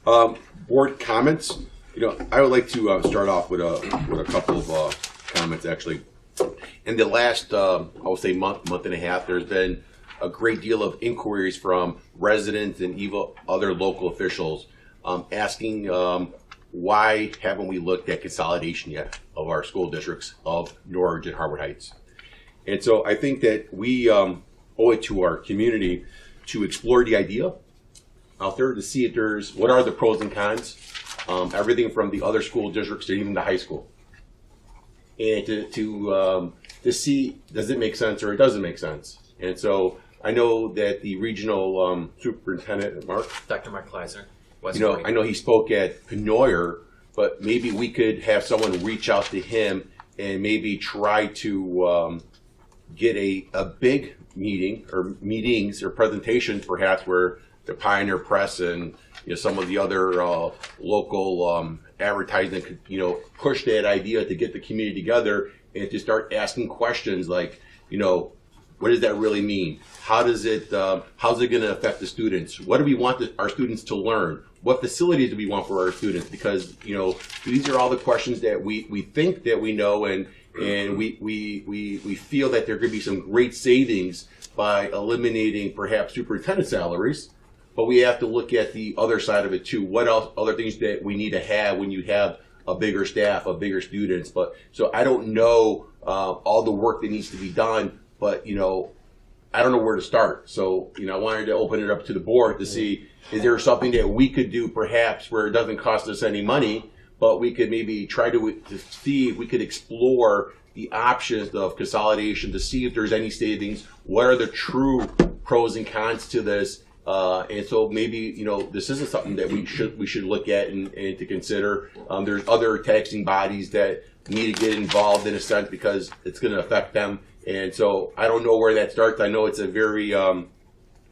Board comments. I would like to start off with a couple of comments. Actually, in the last, I would say month and a half, there's been a great deal of inquiries from residents and even other local officials asking why haven't we looked at consolidation yet of our school districts of Norwich and Harvard Heights. And so I think that we owe it to our community to explore the idea out there to see if what are the pros and cons, everything from the other school districts to even the high school, and to see does it make sense or it doesn't make sense. And so I know that the regional superintendent, Dr. Mark Kleiser, I know he spoke at Penoyer, but maybe we could have someone reach out to him and maybe try to get a big meeting or meetings or presentations perhaps where the Pioneer Press and some of the other local advertising could push that idea to get the community together and to start asking questions like what does that really mean? How's it going to affect the students? What do we want our students to learn? What facilities do we want for our students? Because these are all the questions that we think that we know, and we feel that there could be some great savings by eliminating perhaps superintendent salaries. But we have to look at the other side of it too. What else? Other things that we need to have when you have a bigger staff, a bigger students. But so I don't know all the work that needs to be done. But I don't know where to start. So I wanted to open it up to the board to see is there something that we could do perhaps where it doesn't cost us any money, but we could maybe try to see if we could explore the options of consolidation to see if there's any savings. What are the true pros and cons to this? And so maybe this isn't something that we should look at and to consider. There's other taxing bodies that need to get involved in a sense because it's going to affect them. And so I don't know where that starts. I know it's a very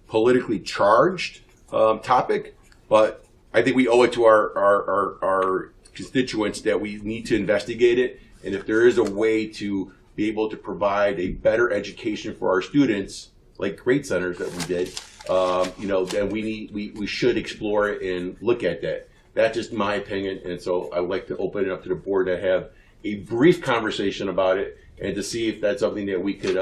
politically charged topic, but I think we owe it to our constituents that we need to investigate it. And if there is a way to be able to provide a better education for our students, like grade centers that we did, then we should explore it and look at that. That's just my opinion. And so I would like to open it up to the board to have a brief conversation about it and to see if that's something that we could,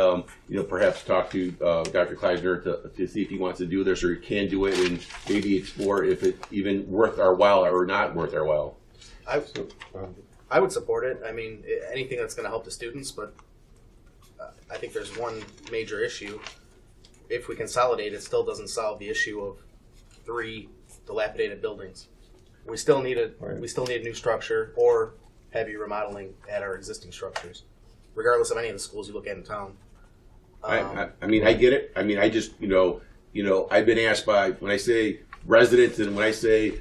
perhaps talk to Dr. Kleisner to see if he wants to do this or he can do it and maybe explore if it's even worth our while or not worth our while. I would support it. I mean, anything that's going to help the students, but I think there's one major issue. If we consolidate, it still doesn't solve the issue of 3 dilapidated buildings. We still need a new structure or heavy remodeling at our existing structures, regardless of any of the schools you look at in town. I mean, I get it. I mean, I just, I've been asked by, when I say residents and when I say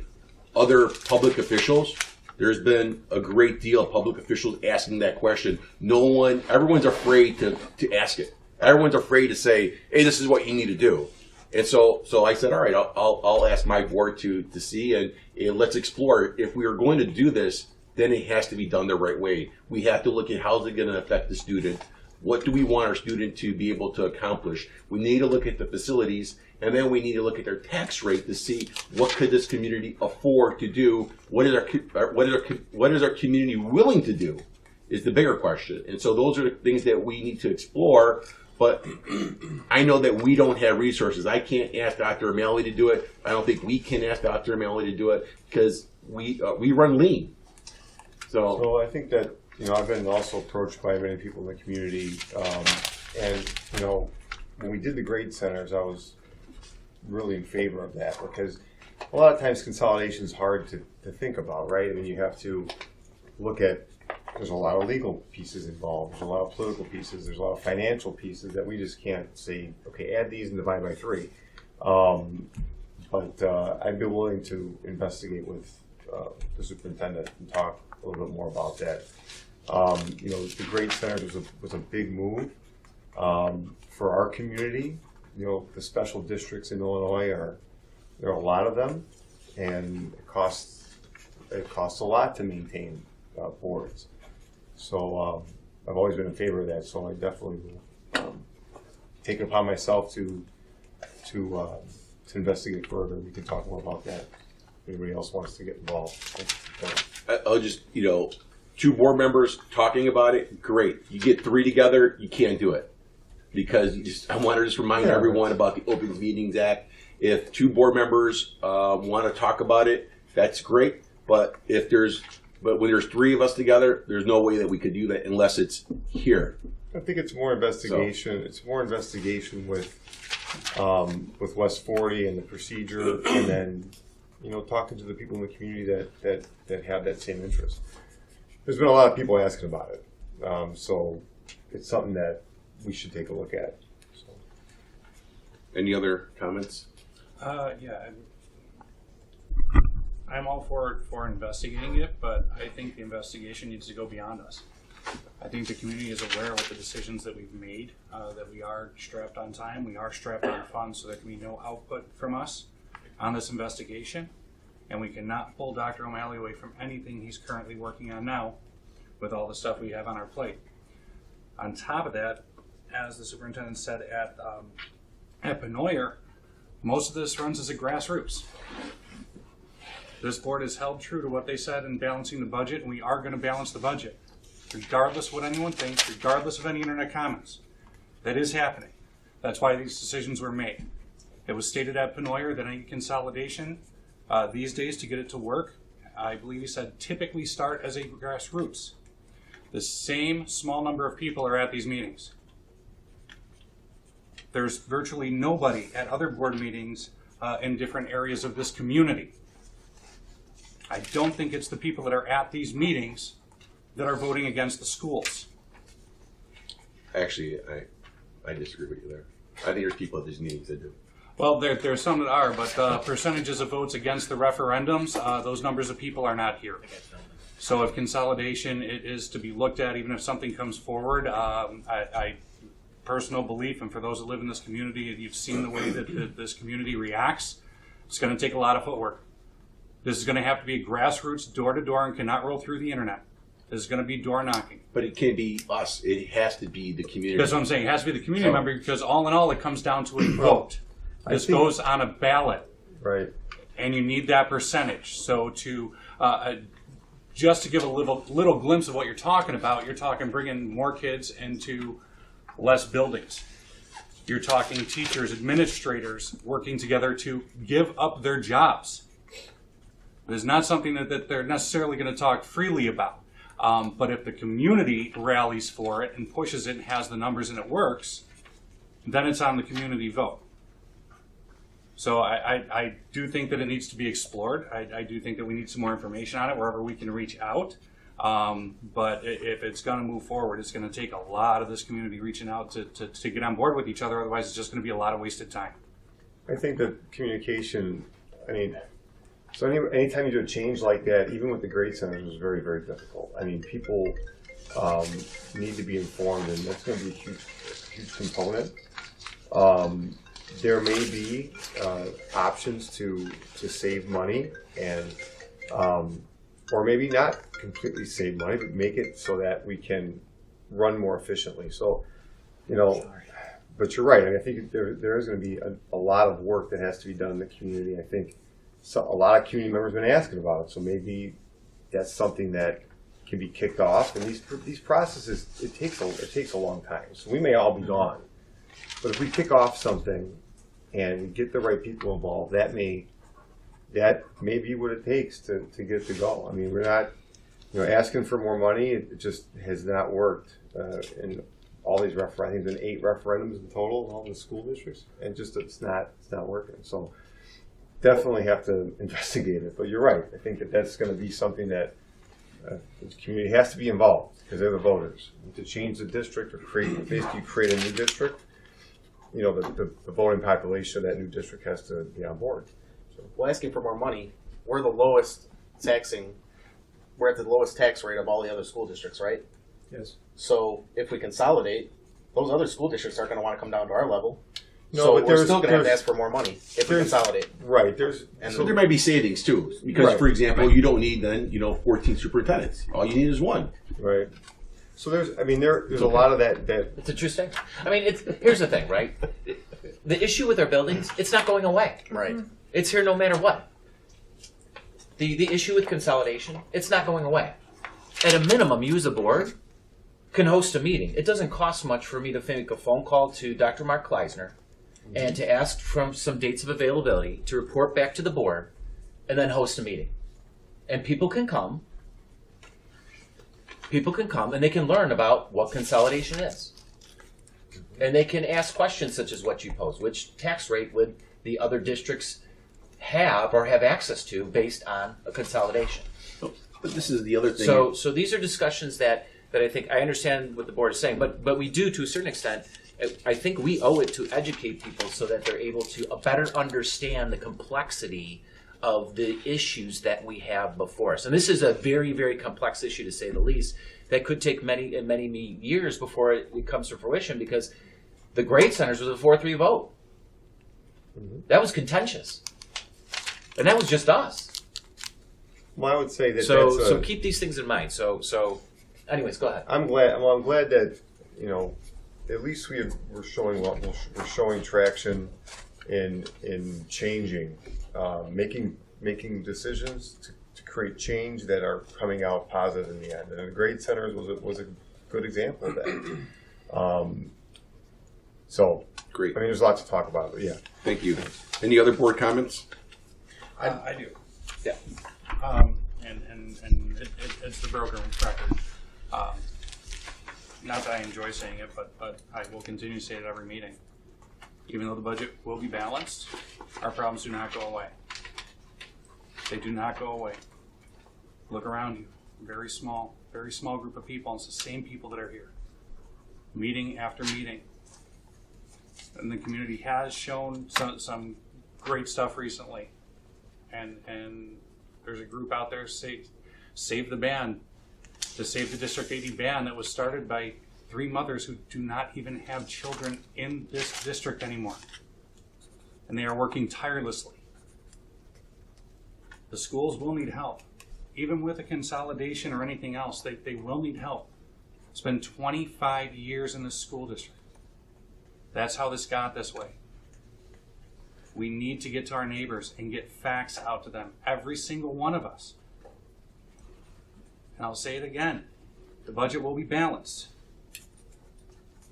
other public officials, there's been a great deal of public officials asking that question. Everyone's afraid to ask it. Everyone's afraid to say, hey, this is what you need to do. And so I said, all right, I'll ask my board to see and let's explore. If we are going to do this, then it has to be done the right way. We have to look at how's it going to affect the student. What do we want our student to be able to accomplish? We need to look at the facilities, and then we need to look at their tax rate to see what could this community afford to do. What is our community willing to do? Is the bigger question. And so those are the things that we need to explore. But I know that we don't have resources. I can't ask Dr. O'Malley to do it. I don't think we can ask Dr. O'Malley to do it because we run lean. So I think that I've been also approached by many people in the community, and when we did the grade centers, I was really in favor of that because a lot of times consolidation is hard to think about, right? I mean, you have to look at. There's a lot of legal pieces involved. There's a lot of political pieces. There's a lot of financial pieces that we just can't say, okay, add these and divide by 3. But I'd be willing to investigate with the superintendent and talk a little bit more about that. The grade centers was a big move for our community. The special districts in Illinois there are a lot of them, and it costs a lot to maintain boards. So I've always been in favor of that. So I definitely will take it upon myself to investigate further. We can talk more about that. anybody else wants to get involved. I'll just, 2 board members talking about it, great. You get 3 together, you can't do it. Because I want to just remind everyone about the Open Meetings Act. If 2 board members want to talk about it, that's great. But when there's 3 of us together, there's no way that we could do that unless it's here. I think it's more investigation. It's more investigation with West 40 and the procedure, and then talking to the people in the community that have that same interest. There's been a lot of people asking about it, so it's something that we should take a look at. So. Any other comments? Yeah, I'm all for investigating it, but I think the investigation needs to go beyond us. I think the community is aware of the decisions that we've made, that we are strapped on time, we are strapped on funds, so there can be no output from us on this investigation, and we cannot pull Dr. O'Malley away from anything he's currently working on now with all the stuff we have on our plate. On top of that, as the superintendent said at Penoyer, most of this runs as a grassroots. This board has held true to what they said in balancing the budget, and we are going to balance the budget, regardless of what anyone thinks, regardless of any internet comments. That is happening. That's why these decisions were made. It was stated at Penoyer that any consolidation these days to get it to work, I believe he said, typically start as a grassroots. The same small number of people are at these meetings. There's virtually nobody at other board meetings in different areas of this community. I don't think it's the people that are at these meetings that are voting against the schools. Actually, I disagree with you there. I think there's people at these meetings that do. Well, there's some that are, but percentages of votes against the referendums, those numbers of people are not here. So if consolidation is to be looked at, even if something comes forward, I personal belief, and for those that live in this community, you've seen the way that this community reacts, it's going to take a lot of footwork. This is going to have to be grassroots, door to door, and cannot roll through the internet. This is going to be door knocking. But it can't be us. It has to be the community. That's what I'm saying. It has to be the community member, because all in all, it comes down to a vote. This goes on a ballot. Right. And you need that percentage. So just to give a little glimpse of what you're talking about, you're talking bringing more kids into less buildings. You're talking teachers, administrators working together to give up their jobs. It is not something that they're necessarily going to talk freely about. But if the community rallies for it and pushes it and has the numbers and it works, then it's on the community vote. So I do think that it needs to be explored. I do think that we need some more information on it wherever we can reach out. But if it's going to move forward, it's going to take a lot of this community reaching out to get on board with each other. Otherwise, it's just going to be a lot of wasted time. I think that communication, so anytime you do a change like that, even with the grade centers, is very, very difficult. People need to be informed, and that's going to be a huge component. There may be options to save money, and or maybe not completely save money, but make it so that we can run more efficiently. So, but you're right. I think there is going to be a lot of work that has to be done in the community. I think a lot of community members have been asking about it, so maybe that's something that can be kicked off. And these processes, it takes a long time. So we may all be gone, but if we kick off something and we get the right people involved, that may be what it takes to get it to go. We're not asking for more money. It just has not worked in all these I think there's been 8 referendums in total in all the school districts, and just it's not working. So definitely have to investigate it. But you're right. I think that's going to be something that the community has to be involved, because they're the voters. To change the district or basically create a new district, the voting population of that new district has to be on board. So. Well, asking for more money, we're at the lowest tax rate of all the other school districts, right? Yes. So if we consolidate, those other school districts aren't going to want to come down to our level. No, so but we're still going to have to ask for more money if we consolidate. Right. So there might be savings too, because for example, you don't need then 14 superintendents. All you need is 1. Right. So there's a lot of that. It's a true statement. Here's the thing, right? The issue with our buildings, it's not going away. Right. It's here no matter what. the issue with consolidation, it's not going away. At a minimum, you as a board can host a meeting. It doesn't cost much for me to make a phone call to Dr. Mark Kleisner and to ask from some dates of availability to report back to the board and then host a meeting. And people can come and they can learn about what consolidation is. And they can ask questions such as what you pose. Which tax rate would the other districts have or have access to based on a consolidation? But this is the other thing. So these are discussions that I think I understand what the board is saying, but we do to a certain extent. I think we owe it to educate people so that they're able to better understand the complexity of the issues that we have before us. And this is a very, very complex issue, to say the least, that could take many years before it comes to fruition, because the grade centers was a 4-3 vote. That was contentious. And that was just us. Well, I would say that So keep these things in mind. So anyways, go ahead. I'm glad that, you know, at least we're showing traction in changing, making decisions to create change that are coming out positive in the end. And the grade centers was a good example of that. So Great. I mean, there's a lot to talk about, but yeah. Thank you. Any other board comments? I do. Yeah. And it's the broken record. Not that I enjoy saying it, but I will continue to say it at every meeting. Even though the budget will be balanced, our problems do not go away. They do not go away. Look around you. Very small group of people, and it's the same people that are here. Meeting after meeting. And the community has shown some great stuff recently. And there's a group out there, Save the Band, to save the District 80 band that was started by 3 mothers who do not even have children in this district anymore. And they are working tirelessly. The schools will need help. Even with a consolidation or anything else, they will need help. It's been 25 years in the school district. That's how this got this way. We need to get to our neighbors and get facts out to them, every single one of us. And I'll say it again, the budget will be balanced.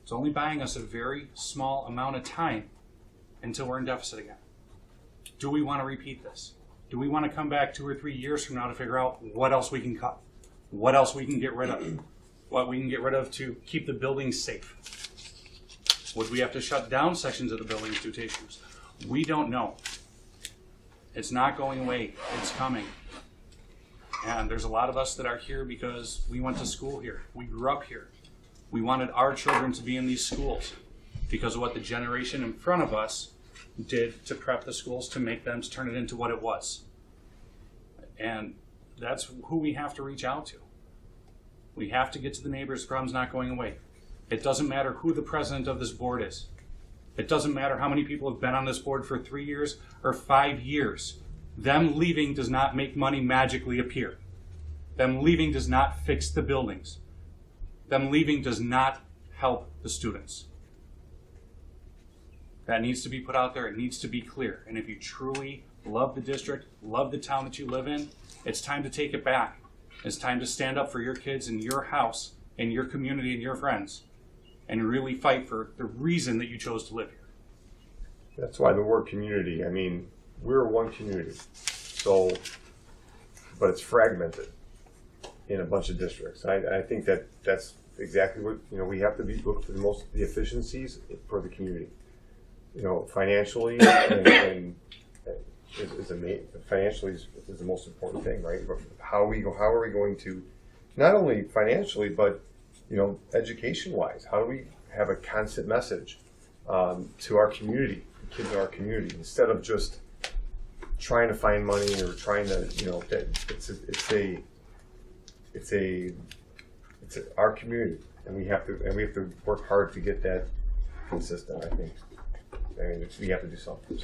It's only buying us a very small amount of time until we're in deficit again. Do we want to repeat this? Do we want to come back 2 or 3 years from now to figure out what else we can cut? What else we can get rid of? What we can get rid of to keep the buildings safe? Would we have to shut down sections of the buildings due to issues? We don't know. It's not going away. It's coming. And there's a lot of us that are here because we went to school here. We grew up here. We wanted our children to be in these schools because of what the generation in front of us did to prep the schools to make them, to turn it into what it was. And that's who we have to reach out to. We have to get to the neighbors. The problem's not going away. It doesn't matter who the president of this board is. It doesn't matter how many people have been on this board for 3 years or 5 years. Them leaving does not make money magically appear. Them leaving does not fix the buildings. Them leaving does not help the students. That needs to be put out there. It needs to be clear. And if you truly love the district, love the town that you live in, it's time to take it back. It's time to stand up for your kids in your house, in your community, and your friends, and really fight for the reason that you chose to live here. That's why the word community, I mean, we're one community. So, but it's fragmented in a bunch of districts. I think that's exactly what, you know, we have to look for the efficiencies for the community. You know, financially and financially is the most important thing, right? How are we going to, not only financially, but, you know, education-wise, how do we have a constant message to our community, the kids in our community, instead of just trying to find money or trying to, you know, it's our community, and we have to work hard to get that consistent. I think. I mean, we have to do something.